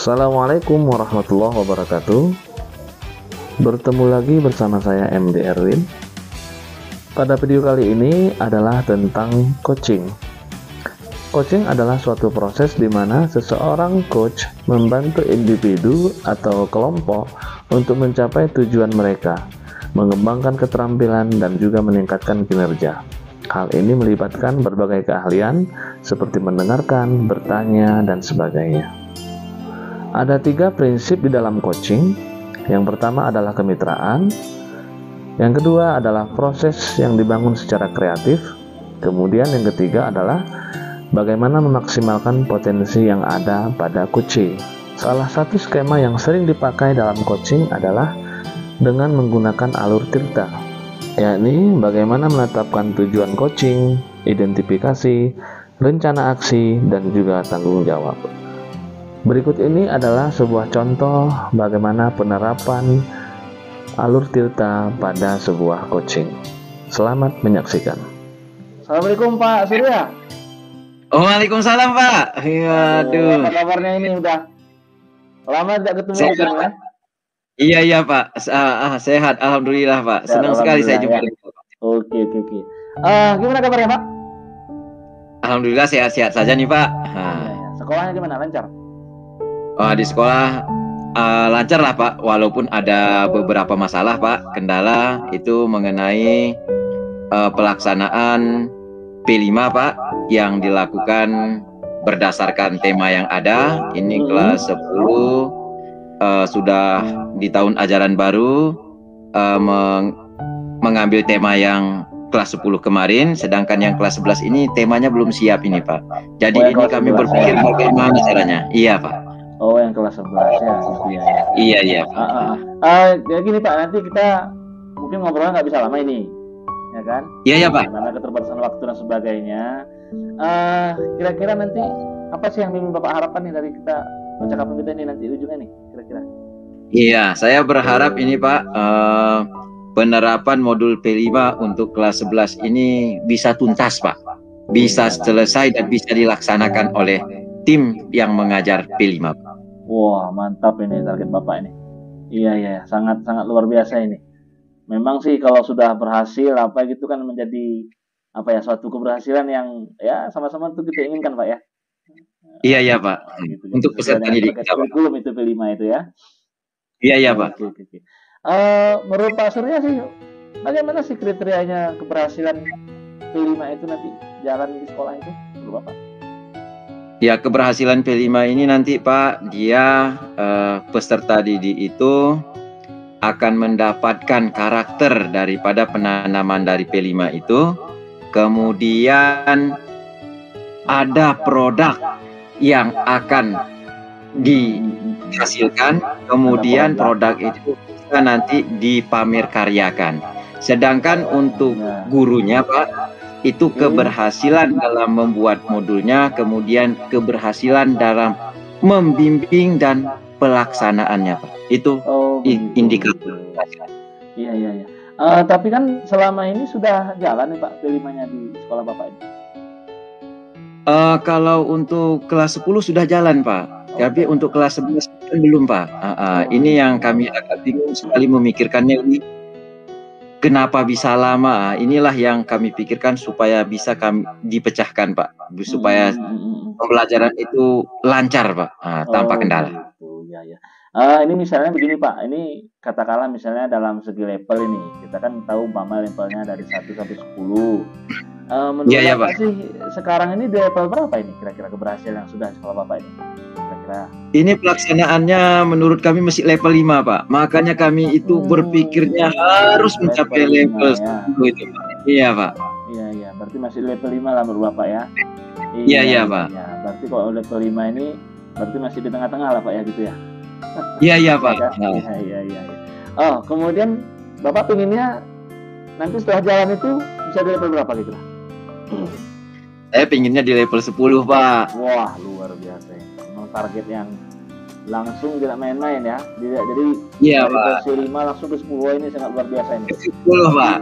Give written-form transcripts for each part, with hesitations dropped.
Assalamualaikum warahmatullahi wabarakatuh. Bertemu lagi bersama saya MD Erwin. Pada video kali ini adalah tentang coaching. Coaching adalah suatu proses di mana seseorang coach membantu individu atau kelompok untuk mencapai tujuan mereka, mengembangkan keterampilan dan juga meningkatkan kinerja. Hal ini melibatkan berbagai keahlian seperti mendengarkan, bertanya, dan sebagainya. Ada 3 prinsip di dalam coaching. Yang pertama adalah kemitraan. Yang kedua adalah proses yang dibangun secara kreatif. Kemudian yang ketiga adalah bagaimana memaksimalkan potensi yang ada pada coaching. Salah satu skema yang sering dipakai dalam coaching adalah dengan menggunakan alur tirta, yakni bagaimana menetapkan tujuan coaching, identifikasi, rencana aksi, dan juga tanggung jawab. Berikut ini adalah sebuah contoh bagaimana penerapan alur tirta pada sebuah coaching. Selamat menyaksikan. Assalamualaikum Pak Surya. Waalaikumsalam Pak. Aduh. Apa kabarnya ini, udah lama tidak ketemu ya? Iya Pak. Sehat, alhamdulillah Pak. Senang sekali saya jumpa. Ya. Oke. Gimana kabarnya Pak? Alhamdulillah sehat-sehat saja nih Pak. Sekolahnya gimana, lancar? Di sekolah lancar lah Pak, walaupun ada beberapa masalah Pak. Kendala itu mengenai pelaksanaan P5 Pak, yang dilakukan berdasarkan tema yang ada. Ini kelas 10 sudah di tahun ajaran baru mengambil tema yang kelas 10 kemarin, sedangkan yang kelas 11 ini temanya belum siap ini Pak. Jadi ini kami berpikir bagaimana caranya. Iya Pak. Oh, yang kelas 11 ya, gitu ya. Iya. Ya gini Pak, nanti kita mungkin ngobrolnya nggak bisa lama ini, ya kan? Iya Pak. Karena keterbatasan waktu dan sebagainya. Kira-kira nanti apa sih yang Bapak harapkan nih dari kita percakapan kita ini nanti ujungnya nih, kira-kira? Iya, saya berharap ini Pak, penerapan modul P5 untuk kelas 11 ini bisa tuntas Pak, bisa selesai dan bisa dilaksanakan oleh tim yang mengajar P5 Pak. Wah, mantap ini target Bapak ini. Iya, sangat luar biasa ini. Memang sih kalau sudah berhasil apa gitu kan menjadi suatu keberhasilan yang ya sama-sama itu kita inginkan Pak ya. Iya Pak. Gitu. Untuk peserta didik kurikulum itu P5 itu ya. Iya Pak. Oke. Menurut Pak Surya sih, bagaimana sih kriterianya keberhasilan P5 itu nanti jalan di sekolah itu, menurut Bapak? Ya, keberhasilan P5 ini nanti Pak, dia peserta didik itu akan mendapatkan karakter daripada penanaman dari P5 itu. Kemudian ada produk yang akan dihasilkan, kemudian produk itu bisa nanti dipamerkaryakan. Sedangkan untuk gurunya Pak, itu keberhasilan dalam membuat modulnya, kemudian keberhasilan dalam membimbing dan pelaksanaannya Pak. Itu indikator. Iya. Tapi kan selama ini sudah jalan nih Pak P5-nya di sekolah Bapak ini. Kalau untuk kelas 10 sudah jalan Pak, tapi untuk kelas 11 kan belum Pak. Ini yang kami agak bingung sekali memikirkannya ini. Kenapa bisa lama? Inilah yang kami pikirkan supaya bisa kami dipecahkan Pak, supaya pembelajaran itu lancar Pak, tanpa kendala. Iya. Ini misalnya begini Pak, ini katakanlah misalnya dalam segi level ini, kita kan tahu umpama levelnya dari 1 sampai 10. Menurut Bapak sih sekarang ini di level berapa ini kira-kira keberhasilan yang sudah sekolah Bapak ini? Kira-kira. Ini pelaksanaannya menurut kami masih level 5 Pak. Makanya kami itu berpikirnya harus mencapai level 10 itu Pak. Iya Pak. Iya, berarti masih level 5 lah menurut Bapak ya. Iya Pak. Ya, berarti kalau level 5 ini berarti masih di tengah-tengah lah Pak ya gitu ya. Iya Pak. Iya. Oh, kemudian Bapak pinginnya nanti setelah jalan itu bisa di level berapa gitu lah? Saya pinginnya di level 10 Pak. Wah, luar biasa ya. Memang target yang langsung tidak main-main ya. Jadi dari versi 5 langsung ke 10 ini sangat luar biasa ini. 10 Pak.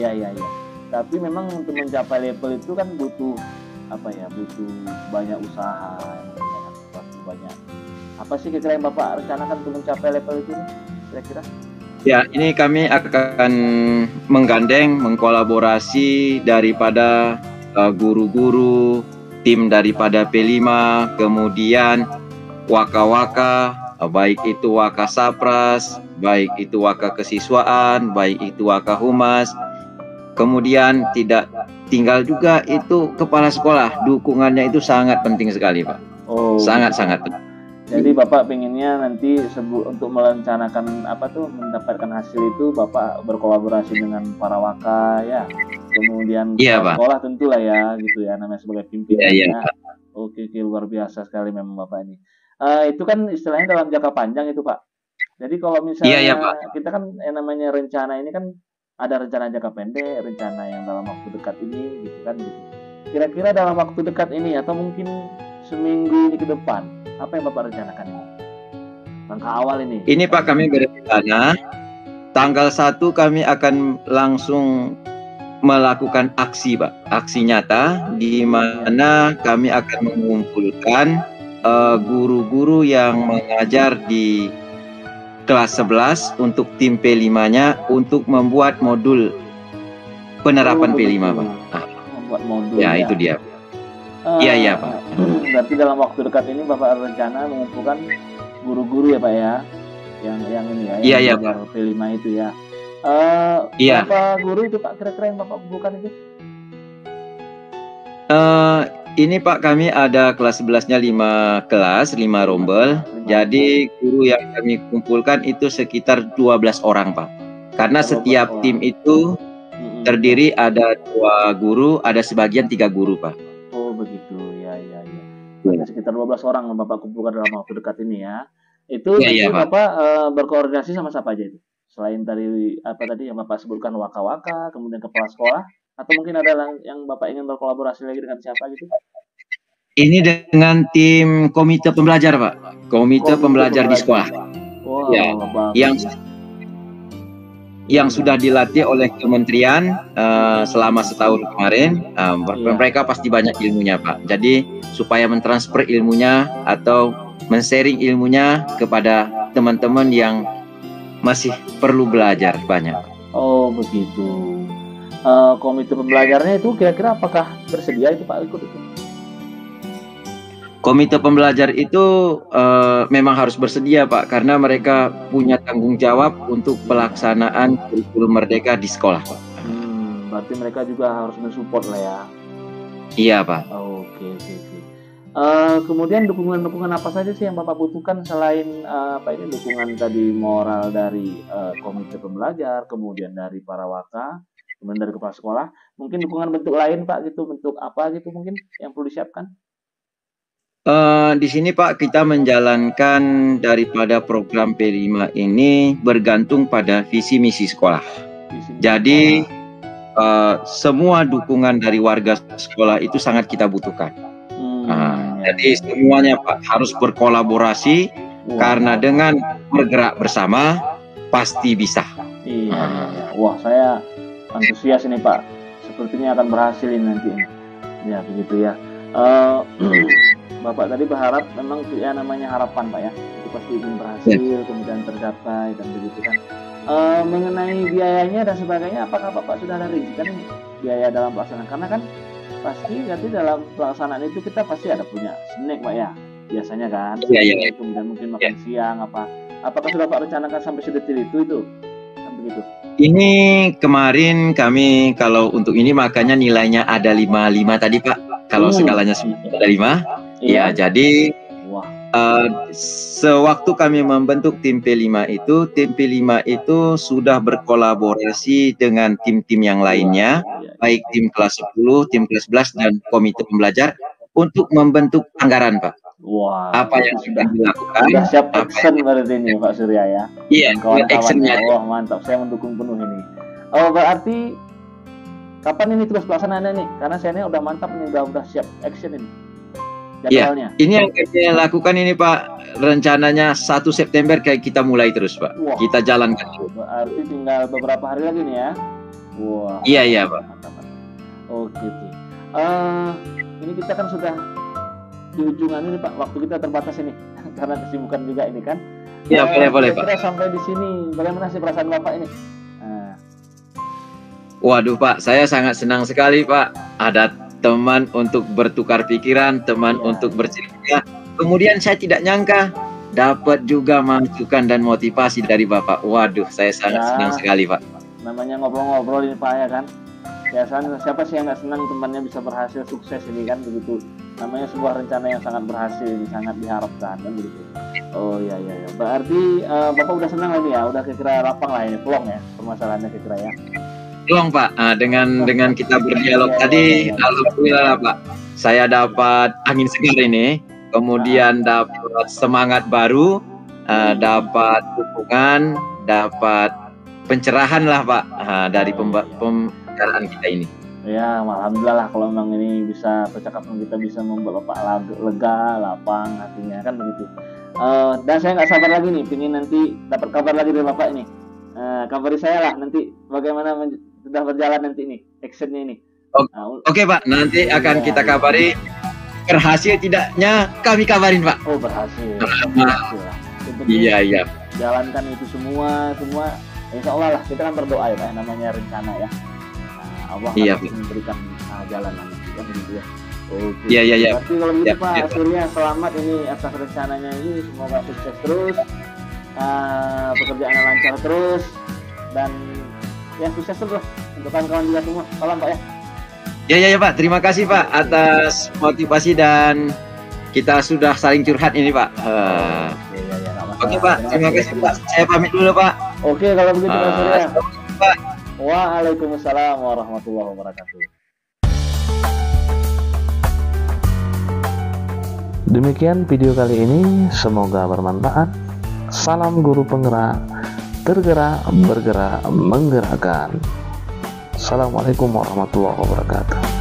Iya. Tapi memang untuk mencapai level itu kan butuh butuh banyak usaha, banyak Apa sih kira-kira yang Bapak rencanakan untuk mencapai level itu nih, kira-kira? Ya, ini kami akan menggandeng, mengkolaborasi daripada guru-guru, tim daripada P5, kemudian waka-waka, baik itu waka sapras, baik itu waka kesiswaan, baik itu waka humas. Kemudian tidak tinggal juga itu kepala sekolah, dukungannya itu sangat penting sekali, Pak. Oh, sangat-sangat penting. Jadi Bapak pengennya nanti untuk merencanakan mendapatkan hasil itu Bapak berkolaborasi dengan para waka ya, kemudian sekolah tentulah ya gitu ya, namanya sebagai pimpinannya. Oke, luar biasa sekali memang Bapak ini. Itu kan istilahnya dalam jangka panjang itu Pak. Jadi kalau misalnya kita kan yang namanya rencana ini kan ada rencana jangka pendek, rencana yang dalam waktu dekat ini gitu kan gitu. Kira-kira dalam waktu dekat ini atau mungkin seminggu ini ke depan, apa yang Bapak rencanakan ini? Langkah awal ini. Ini Pak, kami berencana tanggal 1 kami akan langsung melakukan aksi Pak, aksi nyata di mana kami akan mengumpulkan guru-guru yang mengajar di kelas 11 untuk tim P5-nya untuk membuat modul penerapan P5 Pak. Membuat modul. Ya, itu dia. Iya Pak. Berarti dalam waktu dekat ini Bapak rencana mengumpulkan guru-guru ya Pak ya, yang ini ya, yang belajar P5 itu ya. Berapa guru itu Pak kira-kira yang Bapak kumpulkan itu? Ini Pak, kami ada kelas 11-nya 5 kelas, 5 rombel. Jadi guru yang kami kumpulkan itu sekitar 12 orang Pak. Karena setiap tim itu terdiri ada 2 guru, ada sebagian 3 guru Pak. Oh begitu, ya. Sekitar 12 orang yang Bapak kumpulkan dalam waktu dekat ini ya. Itu nanti Bapak berkoordinasi sama siapa aja itu? Selain dari tadi yang Bapak sebutkan waka-waka, kemudian kepala sekolah, atau mungkin ada yang Bapak ingin berkolaborasi lagi dengan siapa gitu? Ini dengan tim komite pembelajar Pak, komite pembelajar di sekolah. Wow, ya, yang sudah dilatih oleh kementerian selama setahun kemarin. Mereka pasti banyak ilmunya Pak. Jadi supaya mentransfer ilmunya atau men-sharing ilmunya kepada teman-teman yang masih perlu belajar banyak. Oh begitu. Komite pembelajarnya itu kira-kira apakah bersedia itu Pak ikut itu? Komite pembelajar itu memang harus bersedia Pak, karena mereka punya tanggung jawab untuk pelaksanaan kurikulum merdeka di sekolah Pak. Berarti mereka juga harus mensupport lah ya. Iya Pak. Oke. Kemudian dukungan apa saja sih yang Bapak butuhkan selain dukungan tadi moral dari komite pembelajar, kemudian dari para waka, kemudian dari kepala sekolah, mungkin dukungan bentuk lain Pak gitu, bentuk apa gitu mungkin yang perlu disiapkan? Di sini Pak, kita menjalankan daripada program P5 ini bergantung pada visi misi sekolah. Jadi semua dukungan dari warga sekolah itu sangat kita butuhkan. Jadi semuanya Pak harus berkolaborasi, karena dengan bergerak bersama pasti bisa. Wah, saya antusias ini Pak. Sepertinya akan berhasil ini nanti. Ya begitu ya. Bapak tadi berharap memang ya namanya harapan Pak ya, itu pasti ingin berhasil, kemudian tercapai dan begitu kan. Mengenai biayanya dan sebagainya, apakah Bapak sudah ada rincikan ini biaya dalam pelaksanaan? Karena kan pasti nanti dalam pelaksanaan itu kita pasti ada punya snack Pak ya, biasanya kan. Kemudian mungkin makan siang apakah sudah Pak rencanakan sampai sedetil itu kan begitu? Ini kemarin kami kalau untuk ini makanya nilainya ada 5 tadi Pak. Kalau skalanya ada 5. Ya, jadi sewaktu kami membentuk tim P5 itu sudah berkolaborasi dengan tim-tim yang lainnya, baik tim kelas 10, tim kelas 11 dan komite pembelajar untuk membentuk anggaran Pak. Apa yang sudah dilakukan? Sudah siap action berarti ini Pak Surya ya. Iya, actionnya. Wah mantap, saya mendukung penuh ini. Oh berarti kapan ini terus pelaksanaannya nih? Karena saya ini udah mantap nih, udah siap action ini. Iya, ini yang kita lakukan ini Pak, rencananya 1 September kayak kita mulai terus Pak. Kita jalankan. Berarti tinggal beberapa hari lagi nih ya. Iya Pak. Oke. Ini kita kan sudah di ujung ini Pak, waktu kita terbatas ini karena kesibukan juga ini kan. Ya, boleh Pak. Kira sampai di sini, bagaimana sih perasaan Bapak ini? Waduh Pak, saya sangat senang sekali Pak. Ada teman untuk bertukar pikiran, teman untuk bercerita. Kemudian saya tidak nyangka dapat juga masukan dan motivasi dari Bapak. Waduh, saya sangat senang sekali Pak. Namanya ngobrol-ngobrol ini Pak ya kan. Biasanya siapa sih yang nggak senang temannya bisa berhasil sukses ini kan begitu. Namanya sebuah rencana yang sangat berhasil, ini sangat diharapkan kan begitu. Oh iya. Berarti Bapak udah senang lagi ya, udah kira lapang lah ini, plong ya permasalahannya kira ya. Plong Pak, dengan kita berdialog tadi, alhamdulillah Pak. Saya dapat angin segar ini, kemudian dapat semangat baru, dapat dukungan, dapat pencerahan lah Pak dari pembicaraan kita ini. Ya, alhamdulillah lah kalau memang ini bisa percakapan kita bisa membuat Bapak lega, lapang hatinya kan begitu. Dan saya nggak sabar lagi nih, pingin nanti dapat kabar lagi dari Bapak ini. Kabari saya lah nanti bagaimana sudah berjalan nanti ini actionnya ini. Oke Pak, nanti akan kita kabari. Berhasil tidaknya kami kabarin Pak. Oh berhasil. Iya. Jalankan itu semua. Insya Allah lah, kita kan berdoa ya Pak, namanya rencana ya. Allah akan memberikan jalan nanti kan begitu ya. Oke. Iya. Berarti kalau begitu Pak, akhirnya selamat ini atas rencananya ini, semoga sukses terus, pekerjaannya lancar terus, dan ya sukses terus untuk kawan-kawan juga semua. Salam Pak ya. Ya Pak, terima kasih Pak atas motivasi dan kita sudah saling curhat ini Pak. Oke Pak, terima kasih Pak. Saya pamit dulu Pak. Oke kalau begitu Pak Surya. Pak. Waalaikumsalam warahmatullahi wabarakatuh. Demikian video kali ini, semoga bermanfaat. Salam guru penggerak, tergerak, bergerak, menggerakkan. Assalamualaikum warahmatullahi wabarakatuh.